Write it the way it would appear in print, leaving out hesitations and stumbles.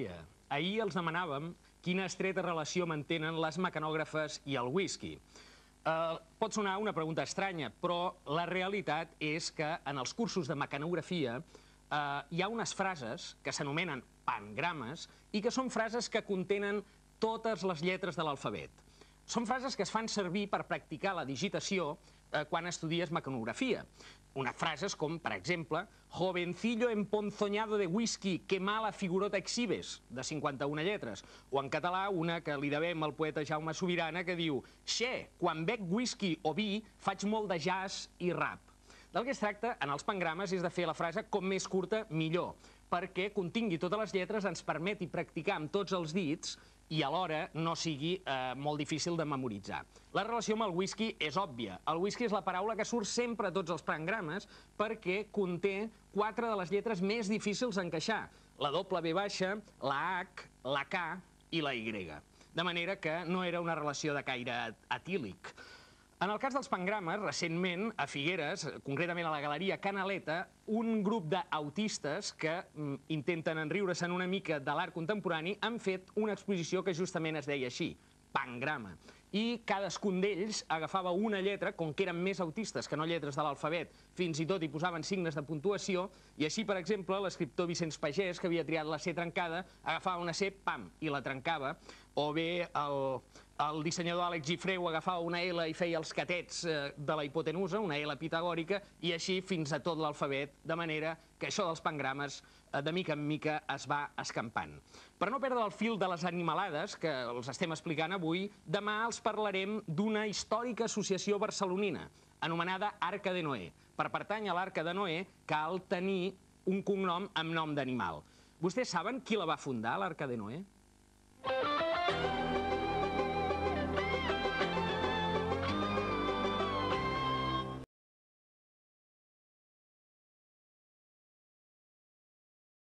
Noia, ahir els demanàvem quina estreta relació mantenen les mecanògrafes i el whisky. Pot sonar una pregunta estranya, però la realitat és que en els cursos de mecanografia hi ha unes frases que s'anomenen pangrames i que són frases que contenen totes les lletres de l'alfabet. Són frases que es fan servir per practicar la digitació quan estudies mecanografia. Unes frases com, per exemple, jovencillo emponzoñado de whisky, que mala figurota exhibes, de 51 lletres. O en català, una que li devem al poeta Jaume Subirana, que diu «Xe, quan bec whisky o vi, faig molt de jazz i rap». Del que es tracta, en els pangrames, és de fer la frase com més curta, millor, perquè contingui totes les lletres, ens permeti practicar amb tots els dits i alhora no sigui molt difícil de memoritzar. La relació amb el whisky és òbvia. El whisky és la paraula que surt sempre a tots els pangrames perquè conté 4 de les lletres més difícils d'encaixar: la W baixa, la H, la K i la Y. De manera que no era una relació de caire etílic. En el cas dels pangrames, recentment, a Figueres, concretament a la Galeria Canaleta, un grup d'autistes que intenten enriure-se'n una mica de l'art contemporani han fet una exposició que justament es deia així, Pangrama. I cadascun d'ells agafava una lletra, com que eren més autistes que no lletres de l'alfabet, fins i tot hi posaven signes de puntuació, i així, per exemple, l'escriptor Vicenç Pagès, que havia triat la C trencada, agafava una C, pam, i la trencava, o bé el dissenyador Àlex Gifreu agafava una L i feia els catets de la hipotenusa, una L pitagòrica, i així fins a tot l'alfabet, de manera que això dels pangrames, de mica en mica, es va escampant. Per no perdre el fil de les animalades, que els estem explicant avui, demà els parlarem d'una històrica associació barcelonina, anomenada Arca de Noé. Per pertànyer a l'Arca de Noé cal tenir un cognom amb nom d'animal. Vostès saben qui la va fundar, l'Arca de Noé?